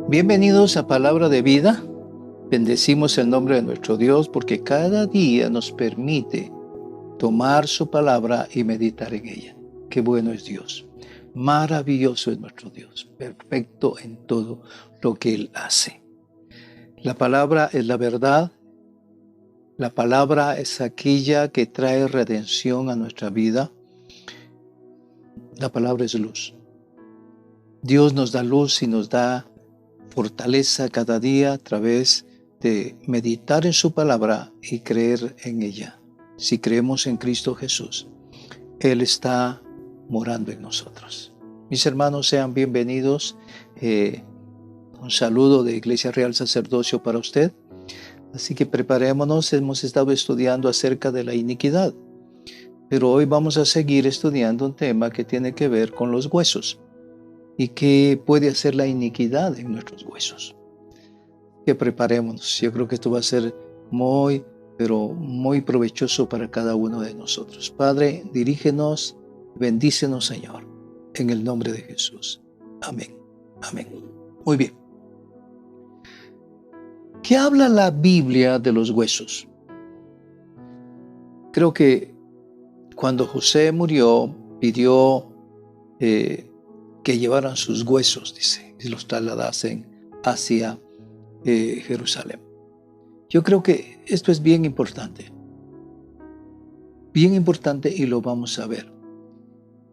Bienvenidos a Palabra de Vida. Bendecimos el nombre de nuestro Dios porque cada día nos permite tomar su palabra y meditar en ella. Qué bueno es Dios. Maravilloso es nuestro Dios. Perfecto en todo lo que Él hace. La palabra es la verdad. La palabra es aquella que trae redención a nuestra vida. La palabra es luz. Dios nos da luz y nos da fortaleza cada día a través de meditar en su palabra y creer en ella. Si creemos en Cristo Jesús, Él está morando en nosotros. Mis hermanos, sean bienvenidos. Un saludo de Iglesia Real Sacerdocio para usted. Así que preparémonos. Hemos estado estudiando acerca de la iniquidad, pero hoy vamos a seguir estudiando un tema que tiene que ver con los huesos. ¿Y qué puede hacer la iniquidad en nuestros huesos? Que preparémonos. Yo creo que esto va a ser muy provechoso para cada uno de nosotros. Padre, dirígenos, bendícenos, Señor, en el nombre de Jesús. Amén. Amén. Muy bien. ¿Qué habla la Biblia de los huesos? Creo que cuando José murió, pidió que llevaran sus huesos, dice, y los trasladasen hacia Jerusalén. Yo creo que esto es bien importante y lo vamos a ver.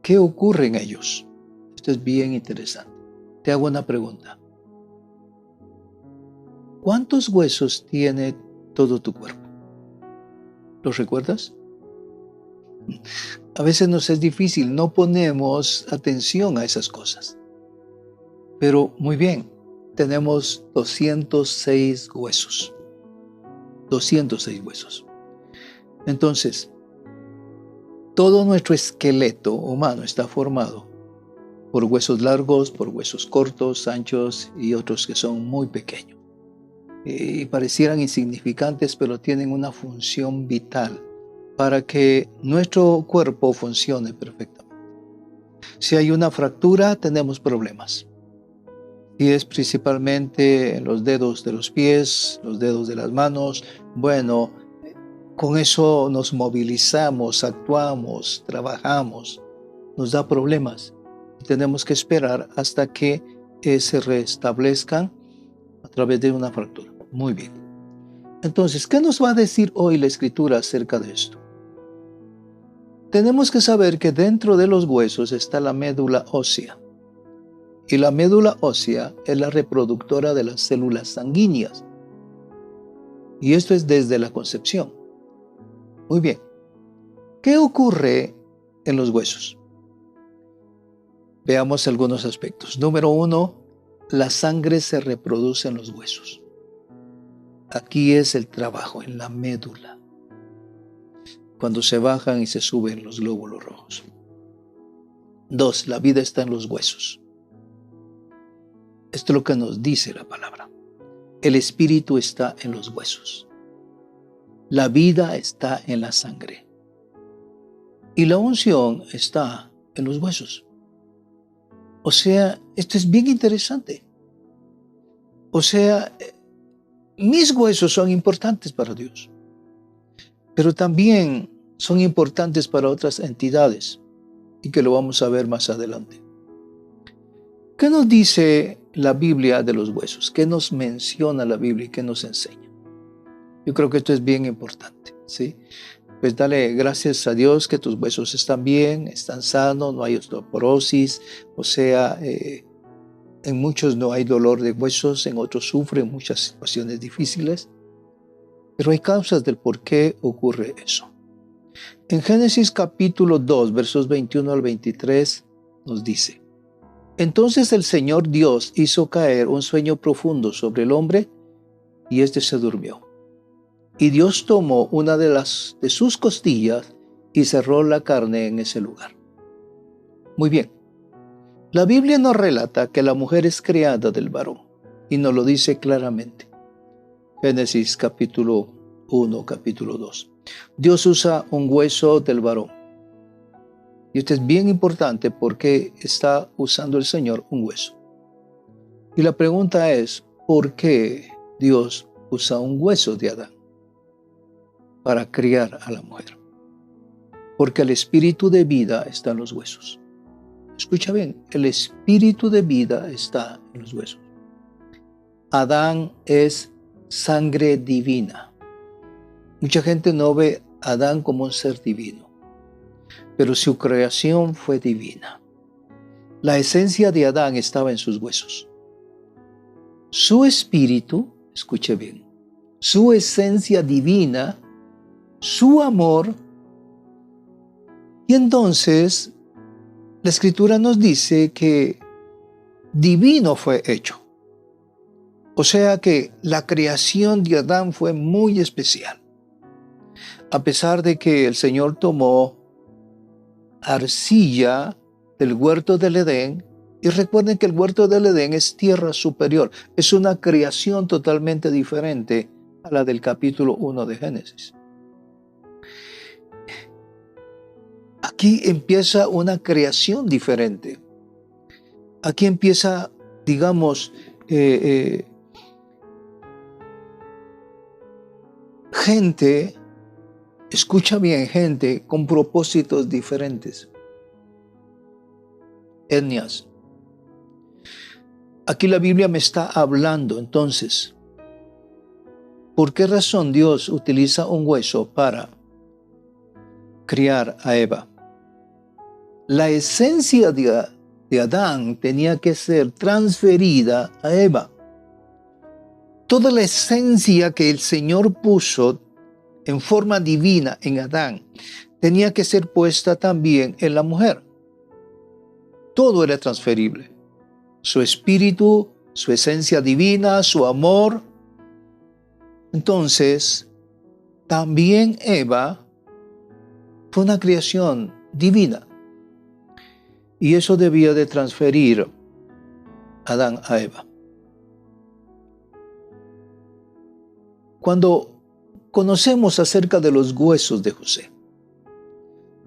¿Qué ocurre en ellos? Esto es bien interesante. Te hago una pregunta. ¿Cuántos huesos tiene todo tu cuerpo? ¿Los recuerdas? A veces nos es difícil, no ponemos atención a esas cosas. Pero muy bien, tenemos 206 huesos. 206 huesos. Entonces, todo nuestro esqueleto humano está formado por huesos largos, por huesos cortos, anchos y otros que son muy pequeños. Y parecieran insignificantes, pero tienen una función vital para que nuestro cuerpo funcione perfectamente. Si hay una fractura, tenemos problemas. Si es principalmente en los dedos de los pies, los dedos de las manos, bueno, con eso nos movilizamos, actuamos, trabajamos, nos da problemas. Tenemos que esperar hasta que se restablezcan a través de una fractura. Muy bien. Entonces, ¿qué nos va a decir hoy la Escritura acerca de esto? Tenemos que saber que dentro de los huesos está la médula ósea. Y la médula ósea es la reproductora de las células sanguíneas. Y esto es desde la concepción. Muy bien. ¿Qué ocurre en los huesos? Veamos algunos aspectos. Número 1, la sangre se reproduce en los huesos. Aquí es el trabajo, en la médula, cuando se bajan y se suben los glóbulos rojos. 2, la vida está en los huesos. Esto es lo que nos dice la palabra. El espíritu está en los huesos. La vida está en la sangre. Y la unción está en los huesos. O sea, esto es bien interesante. O sea, mis huesos son importantes para Dios, pero también son importantes para otras entidades, y que lo vamos a ver más adelante. ¿Qué nos dice la Biblia de los huesos? ¿Qué nos menciona la Biblia y qué nos enseña? Yo creo que esto es bien importante, ¿sí? Pues dale gracias a Dios que tus huesos están bien, están sanos, no hay osteoporosis, o sea, en muchos no hay dolor de huesos, en otros sufren muchas situaciones difíciles, pero hay causas del por qué ocurre eso. En Génesis capítulo 2, versos 21 al 23, nos dice: Entonces el Señor Dios hizo caer un sueño profundo sobre el hombre, y éste se durmió. Y Dios tomó una de sus costillas y cerró la carne en ese lugar. Muy bien. La Biblia nos relata que la mujer es creada del varón, y nos lo dice claramente. Génesis capítulo 1, capítulo 2. Dios usa un hueso del varón. Y esto es bien importante porque está usando el Señor un hueso. Y la pregunta es, ¿por qué Dios usa un hueso de Adán para criar a la mujer? Porque el espíritu de vida está en los huesos. Escucha bien, el espíritu de vida está en los huesos. Adán es sangre divina. Mucha gente no ve a Adán como un ser divino, pero su creación fue divina. La esencia de Adán estaba en sus huesos. Su espíritu, escuche bien, su esencia divina, su amor. Y entonces la Escritura nos dice que divino fue hecho. O sea que la creación de Adán fue muy especial. A pesar de que el Señor tomó arcilla del huerto del Edén, y recuerden que el huerto del Edén es tierra superior, es una creación totalmente diferente a la del capítulo 1 de Génesis. Aquí empieza una creación diferente. Aquí empieza, digamos, gente, escucha bien, gente con propósitos diferentes. Etnias. Aquí la Biblia me está hablando, entonces, ¿por qué razón Dios utiliza un hueso para criar a Eva? La esencia de Adán tenía que ser transferida a Eva. Toda la esencia que el Señor puso en forma divina en Adán tenía que ser puesta también en la mujer. Todo era transferible. Su espíritu, su esencia divina, su amor. Entonces, también Eva fue una creación divina. Y eso debía de transferir Adán a Eva. Cuando conocemos acerca de los huesos de José,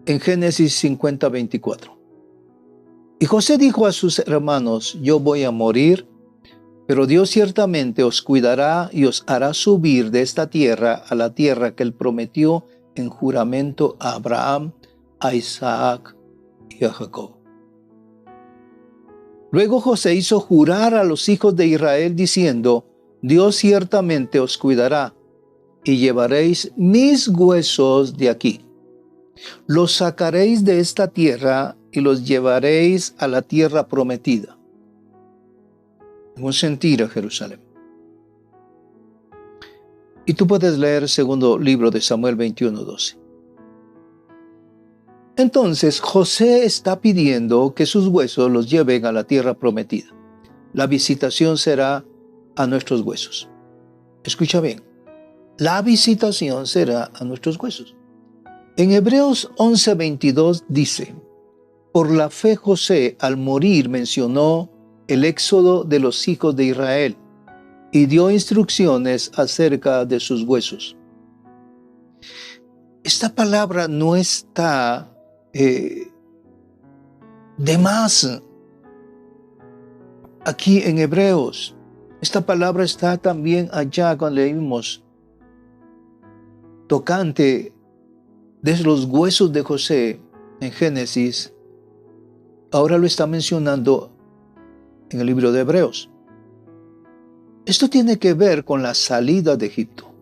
en Génesis 50:24, y José dijo a sus hermanos, yo voy a morir, pero Dios ciertamente os cuidará y os hará subir de esta tierra a la tierra que él prometió en juramento a Abraham, a Isaac y a Jacob. Luego José hizo jurar a los hijos de Israel diciendo, Dios ciertamente os cuidará y llevaréis mis huesos de aquí. Los sacaréis de esta tierra y los llevaréis a la tierra prometida. En un sentido a Jerusalén. Y tú puedes leer el segundo libro de Samuel 21:12. Entonces José está pidiendo que sus huesos los lleven a la tierra prometida. La visitación será a nuestros huesos. Escucha bien. La visitación será a nuestros huesos. En Hebreos 11:22 dice, por la fe José al morir mencionó el éxodo de los hijos de Israel y dio instrucciones acerca de sus huesos. Esta palabra no está de más aquí en Hebreos. Esta palabra está también allá cuando leímos tocante de los huesos de José en Génesis. Ahora lo está mencionando en el libro de Hebreos. Esto tiene que ver con la salida de Egipto.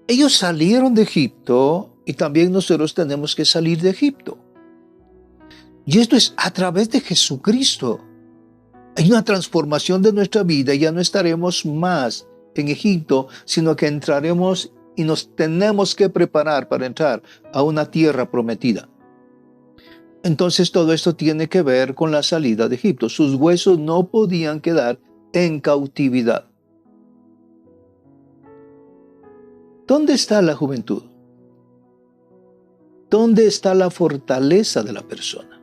Ellos salieron de Egipto y también nosotros tenemos que salir de Egipto. Y esto es a través de Jesucristo. Hay una transformación de nuestra vida y ya no estaremos más en Egipto, sino que entraremos y nos tenemos que preparar para entrar a una tierra prometida. Entonces todo esto tiene que ver con la salida de Egipto. Sus huesos no podían quedar en cautividad. ¿Dónde está la juventud? ¿Dónde está la fortaleza de la persona?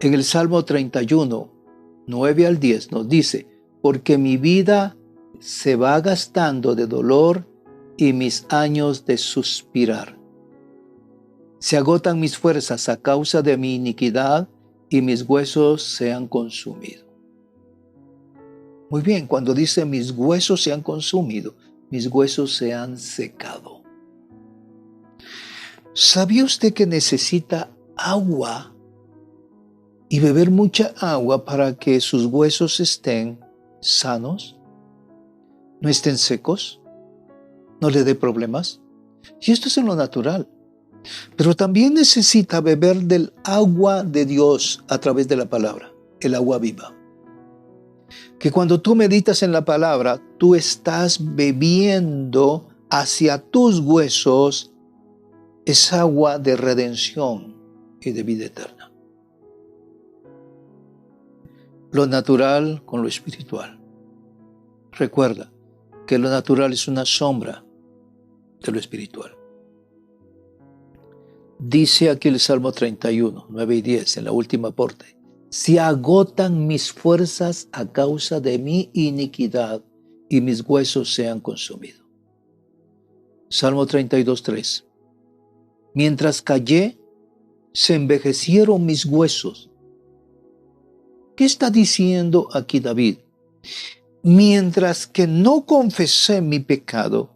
En el Salmo 31, 9 al 10 nos dice, porque mi vida se va gastando de dolor y mis años de suspirar. Se agotan mis fuerzas a causa de mi iniquidad y mis huesos se han consumido. Muy bien, cuando dice mis huesos se han consumido, mis huesos se han secado. ¿Sabía usted que necesita agua y beber mucha agua para que sus huesos estén sanos, no estén secos, no le dé problemas? Y esto es en lo natural. Pero también necesita beber del agua de Dios a través de la palabra, el agua viva. Que cuando tú meditas en la palabra, tú estás bebiendo hacia tus huesos esa agua de redención y de vida eterna. Lo natural con lo espiritual. Recuerda que lo natural es una sombra de lo espiritual. Dice aquí el Salmo 31, 9 y 10, en la última parte: se agotan mis fuerzas a causa de mi iniquidad y mis huesos se han consumido. Salmo 32, 3. Mientras callé, se envejecieron mis huesos. ¿Qué está diciendo aquí David? Mientras que no confesé mi pecado,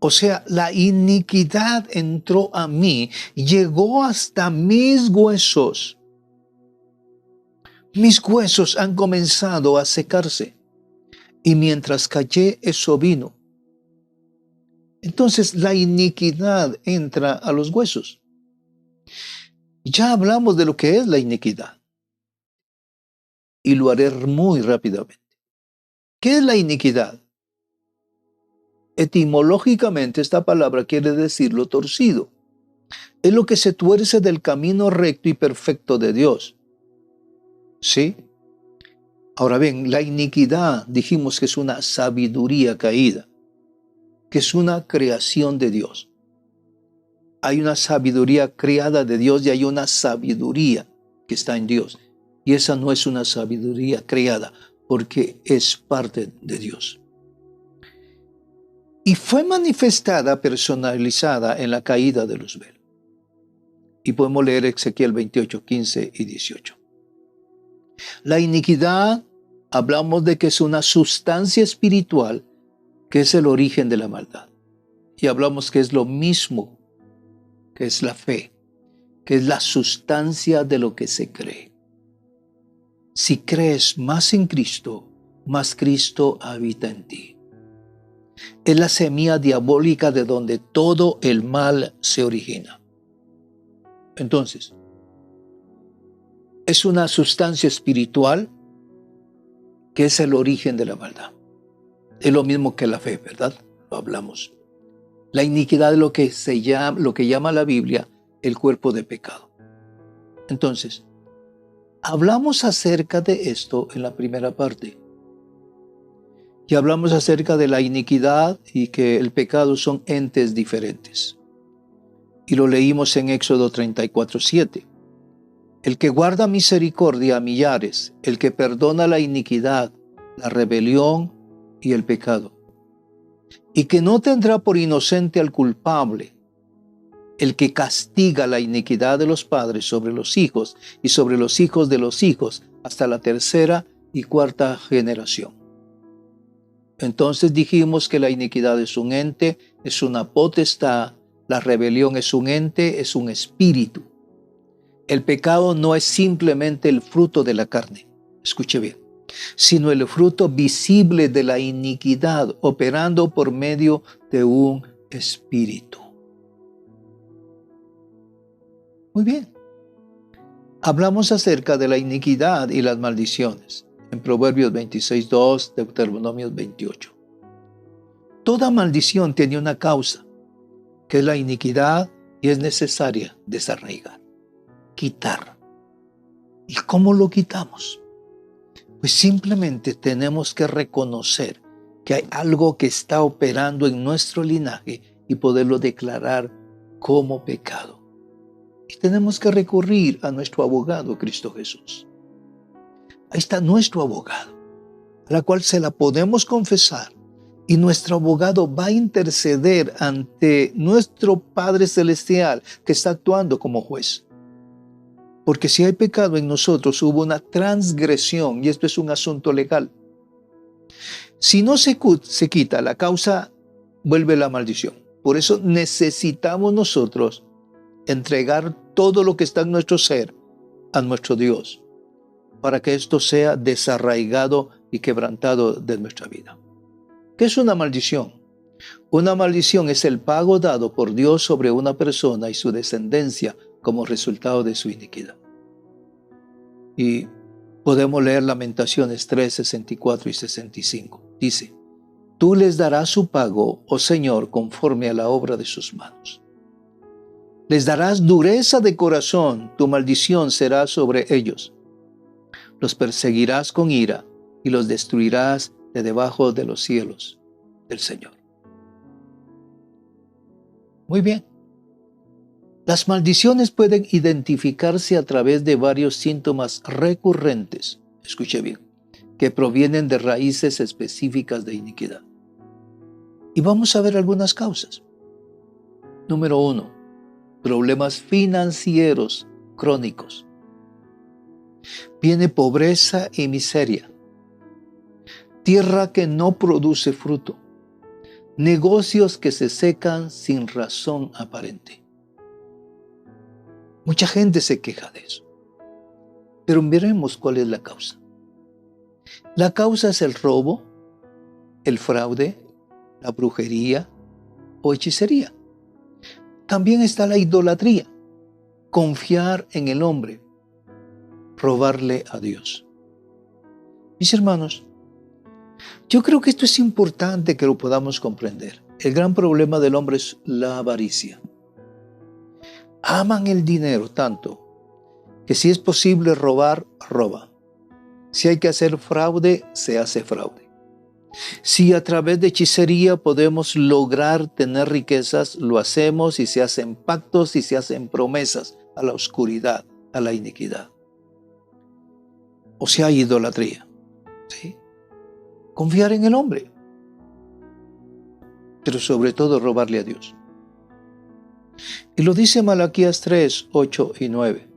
o sea, la iniquidad entró a mí, llegó hasta mis huesos. Mis huesos han comenzado a secarse. Y mientras callé, eso vino. Entonces la iniquidad entra a los huesos. Ya hablamos de lo que es la iniquidad. Y lo haré muy rápidamente. ¿Qué es la iniquidad? Etimológicamente esta palabra quiere decir lo torcido. Es lo que se tuerce del camino recto y perfecto de Dios. ¿Sí? Ahora bien, la iniquidad dijimos que es una sabiduría caída, que es una creación de Dios. Hay una sabiduría creada de Dios y hay una sabiduría que está en Dios. Y esa no es una sabiduría creada porque es parte de Dios. Y fue manifestada, personalizada en la caída de Luzbel. Y podemos leer Ezequiel 28, 15 y 18. La iniquidad, hablamos de que es una sustancia espiritual que es el origen de la maldad. Y hablamos que es lo mismo que es la fe, que es la sustancia de lo que se cree. Si crees más en Cristo, más Cristo habita en ti. Es la semilla diabólica de donde todo el mal se origina. Entonces, es una sustancia espiritual que es el origen de la maldad. Es lo mismo que la fe, ¿verdad? Lo hablamos. La iniquidad es lo que llama la Biblia el cuerpo de pecado. Entonces, hablamos acerca de esto en la primera parte. Y hablamos acerca de la iniquidad y que el pecado son entes diferentes. Y lo leímos en Éxodo 34, 7. El que guarda misericordia a millares, el que perdona la iniquidad, la rebelión y el pecado. Y que no tendrá por inocente al culpable, el que castiga la iniquidad de los padres sobre los hijos y sobre los hijos de los hijos hasta la tercera y cuarta generación. Entonces dijimos que la iniquidad es un ente, es una potestad, la rebelión es un ente, es un espíritu. El pecado no es simplemente el fruto de la carne, escuche bien, sino el fruto visible de la iniquidad operando por medio de un espíritu. Muy bien. Hablamos acerca de la iniquidad y las maldiciones en Proverbios 26:2, Deuteronomios 28. Toda maldición tiene una causa, que es la iniquidad, y es necesaria desarraigar, quitar. ¿Y cómo lo quitamos? Pues simplemente tenemos que reconocer que hay algo que está operando en nuestro linaje y poderlo declarar como pecado. Y tenemos que recurrir a nuestro abogado, Cristo Jesús. Ahí está nuestro abogado, a la cual se la podemos confesar. Y nuestro abogado va a interceder ante nuestro Padre Celestial que está actuando como juez. Porque si hay pecado en nosotros, hubo una transgresión y esto es un asunto legal. Si no se quita la causa, vuelve la maldición. Por eso necesitamos nosotros entregar todo lo que está en nuestro ser a nuestro Dios, para que esto sea desarraigado y quebrantado de nuestra vida. ¿Qué es una maldición? Una maldición es el pago dado por Dios sobre una persona y su descendencia como resultado de su iniquidad. Y podemos leer Lamentaciones 3, 64 y 65. Dice: Tú les darás su pago, oh Señor, conforme a la obra de sus manos. Les darás dureza de corazón, tu maldición será sobre ellos. Los perseguirás con ira y los destruirás de debajo de los cielos del Señor. Muy bien. Las maldiciones pueden identificarse a través de varios síntomas recurrentes, escuche bien, que provienen de raíces específicas de iniquidad. Y vamos a ver algunas causas. Número 1, problemas financieros crónicos. Viene pobreza y miseria, tierra que no produce fruto, negocios que se secan sin razón aparente. Mucha gente se queja de eso, pero veremos cuál es la causa. La causa es el robo, el fraude, la brujería o hechicería. También está la idolatría, confiar en el hombre, robarle a Dios. Mis hermanos, yo creo que esto es importante que lo podamos comprender. El gran problema del hombre es la avaricia. Aman el dinero tanto que si es posible robar, roba. Si hay que hacer fraude, se hace fraude. Si a través de hechicería podemos lograr tener riquezas, lo hacemos y se hacen pactos y se hacen promesas a la oscuridad, a la iniquidad. O sea, hay idolatría. ¿Sí? Confiar en el hombre, pero sobre todo robarle a Dios. Y lo dice Malaquías 3, 8 y 9.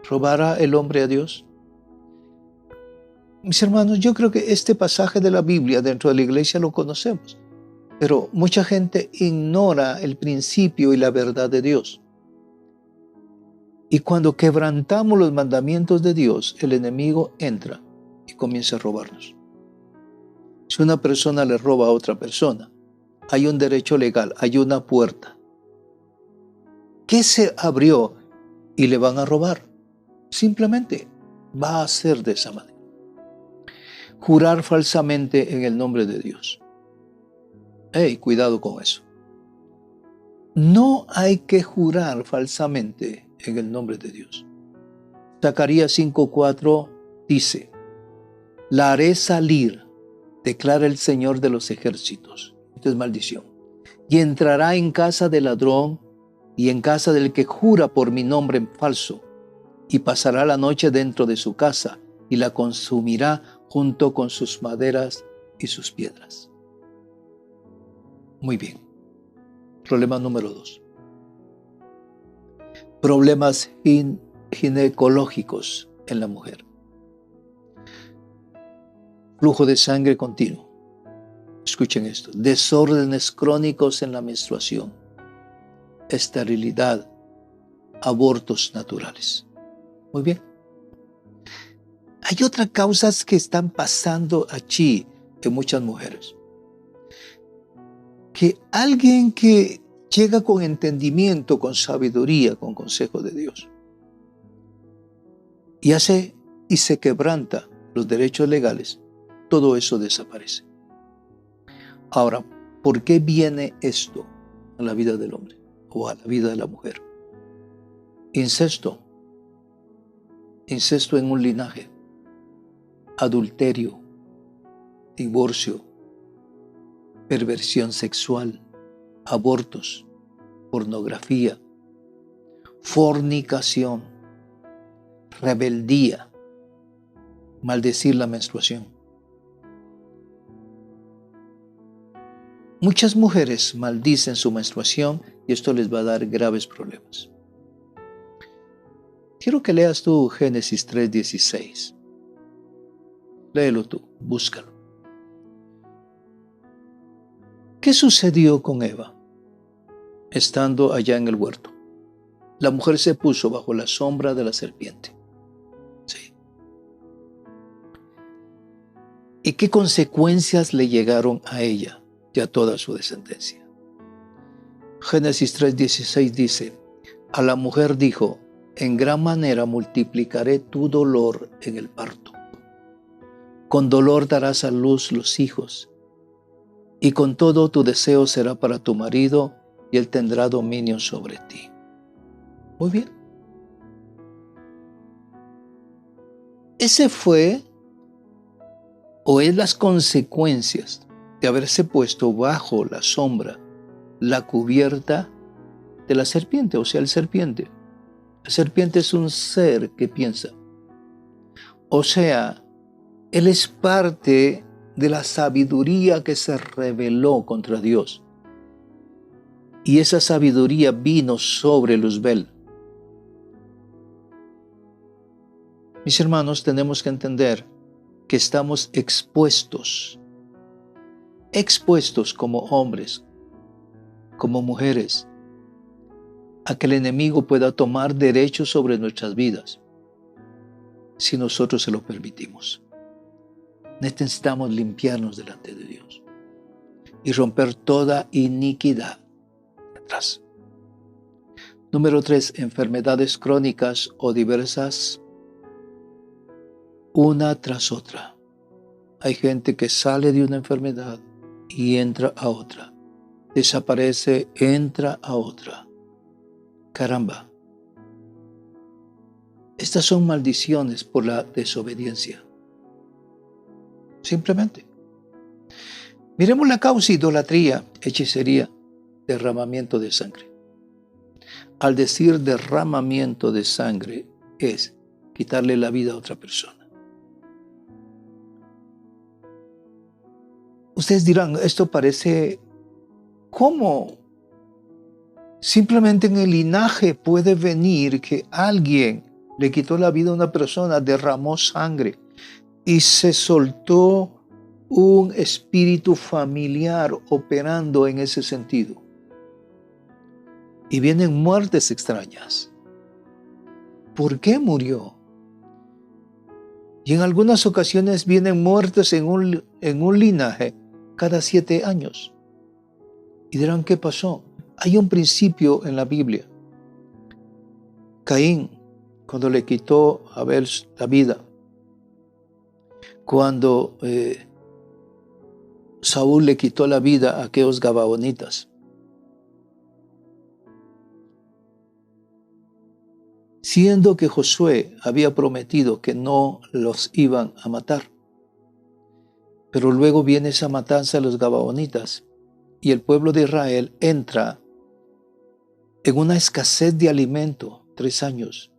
¿Robará el hombre a Dios? Mis hermanos, yo creo que este pasaje de la Biblia dentro de la iglesia lo conocemos, pero mucha gente ignora el principio y la verdad de Dios. Y cuando quebrantamos los mandamientos de Dios, el enemigo entra y comienza a robarnos. Si una persona le roba a otra persona, hay un derecho legal, hay una puerta. ¿Qué se abrió y le van a robar? Simplemente va a ser de esa manera. Jurar falsamente en el nombre de Dios. Cuidado con eso. No hay que jurar falsamente en el nombre de Dios. Zacarías 5:4 dice: La haré salir, declara el Señor de los ejércitos. Esto es maldición. Y entrará en casa del ladrón y en casa del que jura por mi nombre en falso, y pasará la noche dentro de su casa, y la consumirá junto con sus maderas y sus piedras. Muy bien. Problema número 2. Problemas ginecológicos en la mujer. Flujo de sangre continuo. Escuchen esto. Desórdenes crónicos en la menstruación. Esterilidad. Abortos naturales. Muy bien. Hay otras causas que están pasando allí en muchas mujeres. Que alguien que llega con entendimiento, con sabiduría, con consejo de Dios, y hace y se quebranta los derechos legales, todo eso desaparece. Ahora, ¿por qué viene esto a la vida del hombre o a la vida de la mujer? Incesto en un linaje, adulterio, divorcio, perversión sexual, abortos, pornografía, fornicación, rebeldía, maldecir la menstruación. Muchas mujeres maldicen su menstruación y esto les va a dar graves problemas. Quiero que leas tú Génesis 3:16. Léelo tú, búscalo. ¿Qué sucedió con Eva estando allá en el huerto? La mujer se puso bajo la sombra de la serpiente. Sí. ¿Y qué consecuencias le llegaron a ella y a toda su descendencia? Génesis 3:16 dice, a la mujer dijo, en gran manera multiplicaré tu dolor en el parto. Con dolor darás a luz los hijos, y con todo tu deseo será para tu marido, y él tendrá dominio sobre ti. Muy bien. Ese fue, o es las consecuencias de haberse puesto bajo la sombra, la cubierta de la serpiente, o sea, el serpiente. La serpiente es un ser que piensa. O sea, él es parte de la sabiduría que se rebeló contra Dios. Y esa sabiduría vino sobre Luzbel. Mis hermanos, tenemos que entender que estamos expuestos como hombres, como mujeres, a que el enemigo pueda tomar derechos sobre nuestras vidas, si nosotros se lo permitimos. Necesitamos limpiarnos delante de Dios y romper toda iniquidad atrás. Número 3, enfermedades crónicas o diversas, una tras otra. Hay gente que sale de una enfermedad y entra a otra. Desaparece, entra a otra. Caramba. Estas son maldiciones por la desobediencia. Simplemente. Miremos la causa: idolatría, hechicería, derramamiento de sangre. Al decir derramamiento de sangre es quitarle la vida a otra persona. Ustedes dirán, esto parece, ¿cómo? Simplemente en el linaje puede venir que alguien le quitó la vida a una persona, derramó sangre y se soltó un espíritu familiar operando en ese sentido. Y vienen muertes extrañas. ¿Por qué murió? Y en algunas ocasiones vienen muertes en un linaje cada 7 años. Y dirán, ¿qué pasó? Hay un principio en la Biblia. Caín, cuando le quitó a Abel la vida, cuando Saúl le quitó la vida a aquellos gabaonitas, siendo que Josué había prometido que no los iban a matar. Pero luego viene esa matanza de los gabaonitas y el pueblo de Israel entra en una escasez de alimento, 3 años.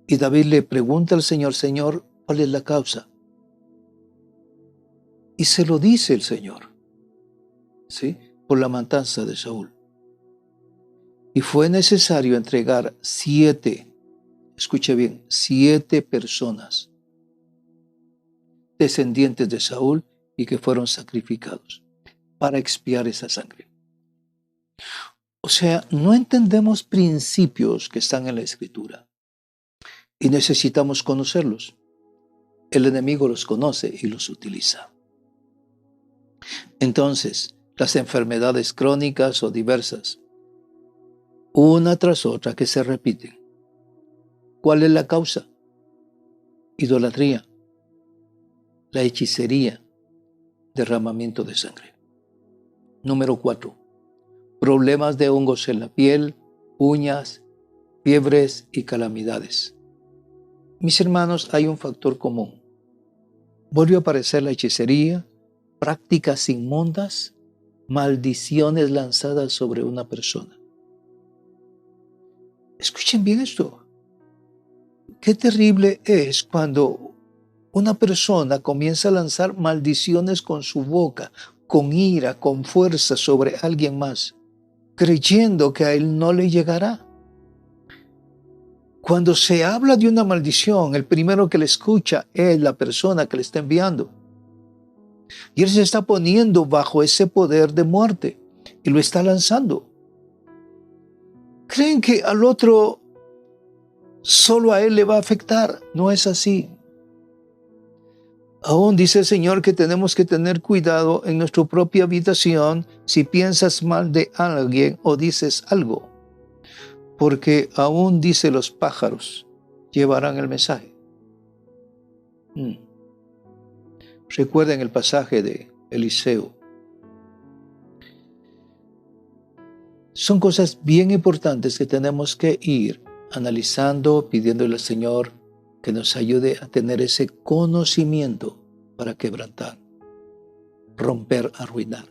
Y David le pregunta al Señor, Señor, ¿cuál es la causa? Y se lo dice el Señor, ¿sí? Por la matanza de Saúl. Y fue necesario entregar 7, escuche bien, 7 personas descendientes de Saúl y que fueron sacrificados para expiar esa sangre. O sea, no entendemos principios que están en la Escritura y necesitamos conocerlos. El enemigo los conoce y los utiliza. Entonces, las enfermedades crónicas o diversas, una tras otra que se repiten. ¿Cuál es la causa? Idolatría, la hechicería, derramamiento de sangre. Número 4. Problemas de hongos en la piel, uñas, fiebres y calamidades. Mis hermanos, hay un factor común. Volvió a aparecer la hechicería, prácticas inmundas, maldiciones lanzadas sobre una persona. Escuchen bien esto. Qué terrible es cuando una persona comienza a lanzar maldiciones con su boca, con ira, con fuerza sobre alguien más, creyendo que a él no le llegará. Cuando se habla de una maldición, el primero que le escucha es la persona que le está enviando. Y él se está poniendo bajo ese poder de muerte y lo está lanzando. ¿Creen que al otro solo a él le va a afectar? No es así. Aún dice el Señor que tenemos que tener cuidado en nuestra propia habitación si piensas mal de alguien o dices algo. Porque aún dice los pájaros llevarán el mensaje. Recuerden el pasaje de Eliseo. Son cosas bien importantes que tenemos que ir analizando, pidiéndole al Señor que nos ayude a tener ese conocimiento para quebrantar, romper, arruinar.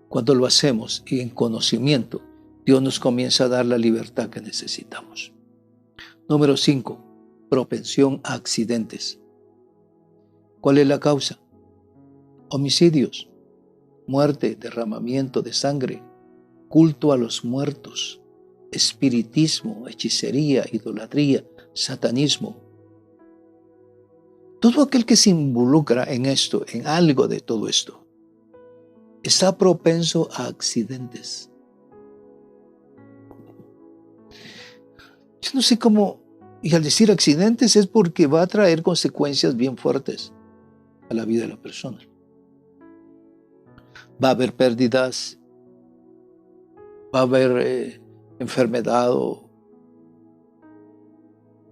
Cuando lo hacemos y en conocimiento, Dios nos comienza a dar la libertad que necesitamos. Número 5. Propensión a accidentes. ¿Cuál es la causa? Homicidios, muerte, derramamiento de sangre, culto a los muertos, espiritismo, hechicería, idolatría, satanismo. Todo aquel que se involucra en esto, en algo de todo esto, está propenso a accidentes. Yo no sé cómo, y al decir accidentes es porque va a traer consecuencias bien fuertes a la vida de la persona. Va a haber pérdidas, va a haber enfermedad o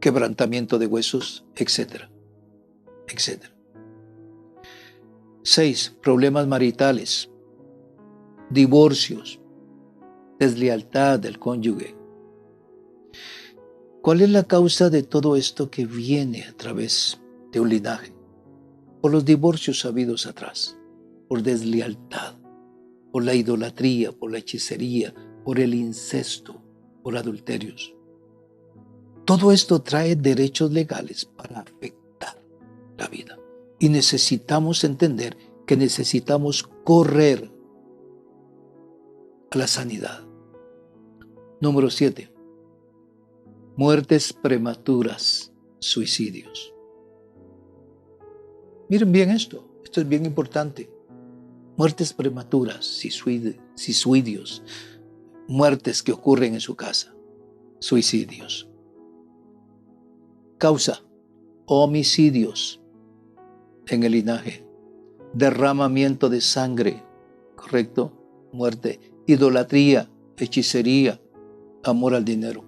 quebrantamiento de huesos, etcétera, etcétera. 6. Problemas maritales, divorcios, deslealtad del cónyuge. ¿Cuál es la causa de todo esto que viene a través de un linaje? Por los divorcios habidos atrás, por deslealtad, por la idolatría, por la hechicería, por el incesto, por adulterios. Todo esto trae derechos legales para afectar la vida. Y necesitamos entender que necesitamos correr a la sanidad. Número 7. Muertes prematuras, suicidios. Miren bien esto es bien importante. Muertes prematuras, suicidios, muertes que ocurren en su casa, suicidios. Causa, homicidios en el linaje, derramamiento de sangre, ¿correcto? Muerte, idolatría, hechicería, amor al dinero.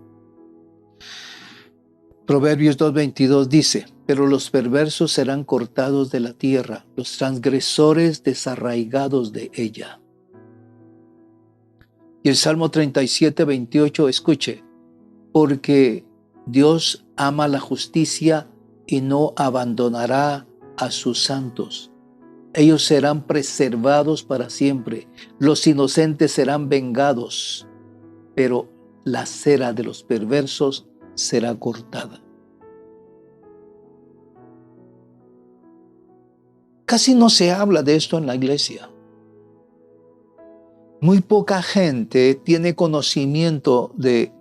Proverbios 2:22 dice, pero los perversos serán cortados de la tierra, los transgresores desarraigados de ella. Y el Salmo 37:28, escuche, porque Dios ama la justicia y no abandonará a sus santos. Ellos serán preservados para siempre, los inocentes serán vengados, pero la cera de los perversos será cortada. Casi no se habla de esto en la iglesia. Muy poca gente tiene conocimiento de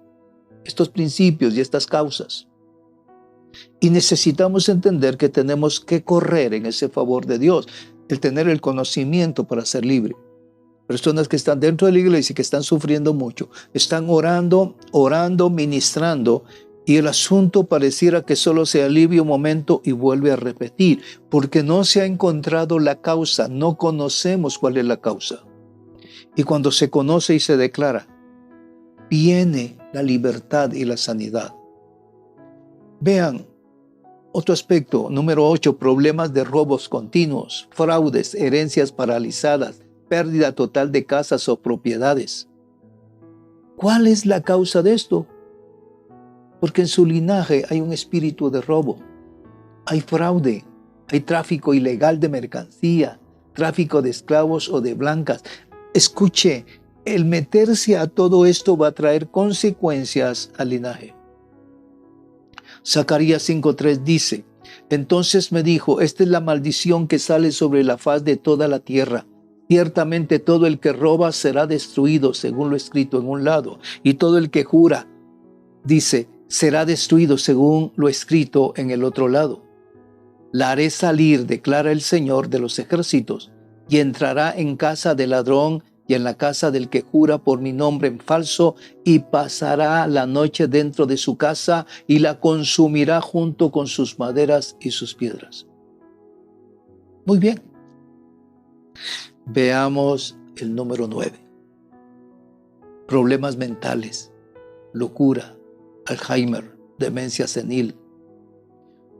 estos principios y estas causas. Y necesitamos entender que tenemos que correr en ese favor de Dios, el tener el conocimiento para ser libre. Personas que están dentro de la iglesia y que están sufriendo mucho, están orando, ministrando, y el asunto pareciera que solo se alivia un momento y vuelve a repetir, porque no se ha encontrado la causa, no conocemos cuál es la causa. Y cuando se conoce y se declara, viene la libertad y la sanidad. Vean, otro aspecto, número 8, problemas de robos continuos, fraudes, herencias paralizadas, pérdida total de casas o propiedades. ¿Cuál es la causa de esto? Porque en su linaje hay un espíritu de robo, hay fraude, hay tráfico ilegal de mercancía, tráfico de esclavos o de blancas. Escuche, el meterse a todo esto va a traer consecuencias al linaje. Zacarías 5:3 dice, entonces me dijo, esta es la maldición que sale sobre la faz de toda la tierra. Ciertamente todo el que roba será destruido, según lo escrito en un lado, y todo el que jura Dice, será destruido según lo escrito en el otro lado. La haré salir, declara el Señor de los ejércitos, y entrará en casa del ladrón y en la casa del que jura por mi nombre en falso, y pasará la noche dentro de su casa y la consumirá junto con sus maderas y sus piedras. Muy bien. Veamos el número 9. Problemas mentales, locura, Alzheimer, demencia senil.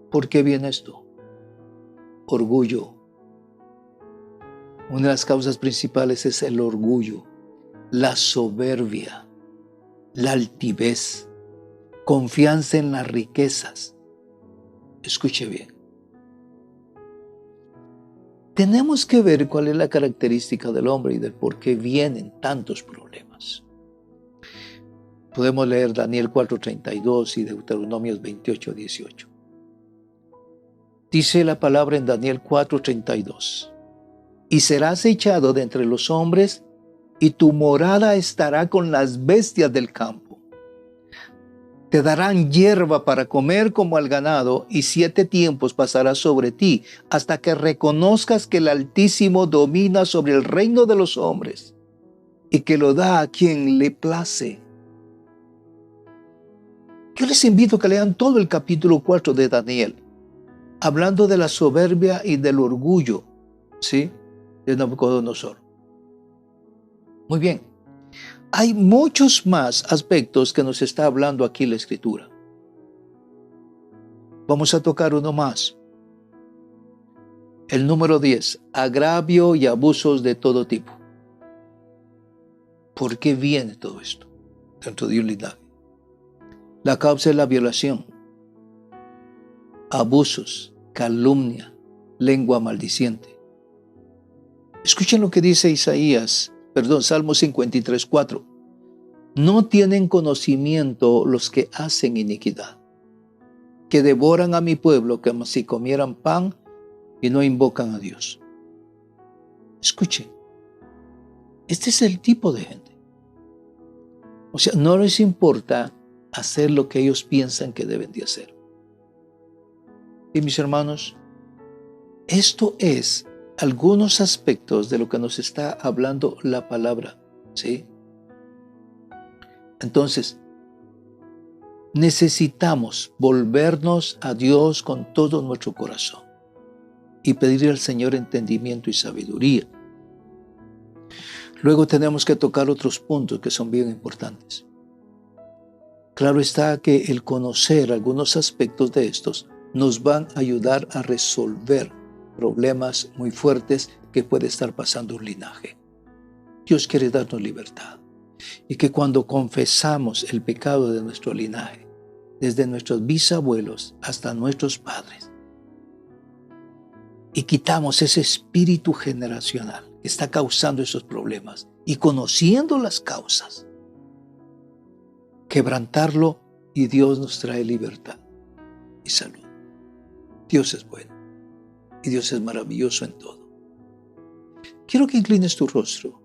¿Por qué viene esto? Orgullo. Una de las causas principales es el orgullo, la soberbia, la altivez, confianza en las riquezas. Escuche bien. Tenemos que ver cuál es la característica del hombre y del por qué vienen tantos problemas. Podemos leer Daniel 4:32 y Deuteronomios 28:18. Dice la palabra en Daniel 4:32. Y serás echado de entre los hombres, y tu morada estará con las bestias del campo. Te darán hierba para comer como al ganado, y 7 tiempos pasará sobre ti, hasta que reconozcas que el Altísimo domina sobre el reino de los hombres, y que lo da a quien le place. Yo les invito a que lean todo el capítulo 4 de Daniel, hablando de la soberbia y del orgullo, ¿sí?, de Nabucodonosor. Muy bien. Hay muchos más aspectos que nos está hablando aquí la Escritura. Vamos a tocar uno más. El número 10. Agravio y abusos de todo tipo. ¿Por qué viene todo esto dentro de un linaje? La causa es la violación, abusos, calumnia, lengua maldiciente. Escuchen lo que dice Salmo 53:4. No tienen conocimiento los que hacen iniquidad, que devoran a mi pueblo como si comieran pan y no invocan a Dios. Escuchen, este es el tipo de gente. O sea, no les importa hacer lo que ellos piensan que deben de hacer. Y mis hermanos, esto es algunos aspectos de lo que nos está hablando la palabra, ¿sí? Entonces, necesitamos volvernos a Dios con todo nuestro corazón y pedirle al Señor entendimiento y sabiduría. Luego tenemos que tocar otros puntos que son bien importantes. Claro está que el conocer algunos aspectos de estos nos van a ayudar a resolver problemas muy fuertes que puede estar pasando un linaje. Dios quiere darnos libertad y que cuando confesamos el pecado de nuestro linaje, desde nuestros bisabuelos hasta nuestros padres, y quitamos ese espíritu generacional que está causando esos problemas y conociendo las causas, quebrantarlo y Dios nos trae libertad y salud. Dios es bueno. Y Dios es maravilloso en todo. Quiero que inclines tu rostro.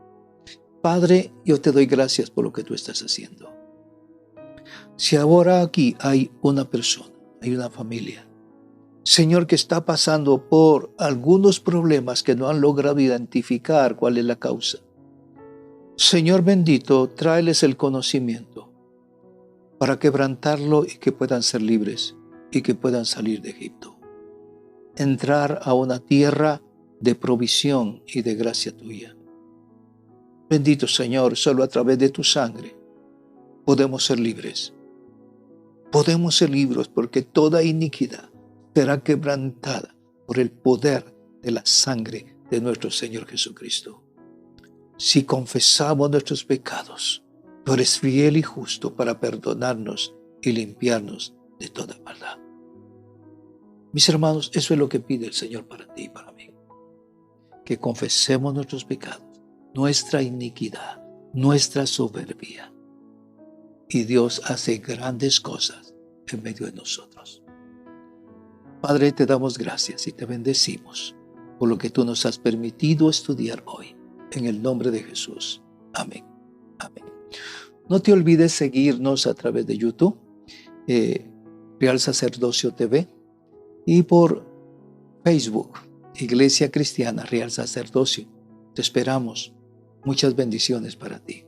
Padre, yo te doy gracias por lo que tú estás haciendo. Si ahora aquí hay una persona, hay una familia, Señor, que está pasando por algunos problemas que no han logrado identificar cuál es la causa, Señor bendito, tráeles el conocimiento para quebrantarlo y que puedan ser libres y que puedan salir de Egipto. Entrar a una tierra de provisión y de gracia tuya. Bendito Señor, solo a través de tu sangre podemos ser libres. Podemos ser libres porque toda iniquidad será quebrantada por el poder de la sangre de nuestro Señor Jesucristo. Si confesamos nuestros pecados, tú eres fiel y justo para perdonarnos y limpiarnos de toda maldad. Mis hermanos, eso es lo que pide el Señor para ti y para mí. Que confesemos nuestros pecados, nuestra iniquidad, nuestra soberbia. Y Dios hace grandes cosas en medio de nosotros. Padre, te damos gracias y te bendecimos por lo que tú nos has permitido estudiar hoy. En el nombre de Jesús. Amén. Amén. No te olvides seguirnos a través de YouTube. Real Sacerdocio TV, y por Facebook, Iglesia Cristiana Real Sacerdocio. Te esperamos. Muchas bendiciones para ti.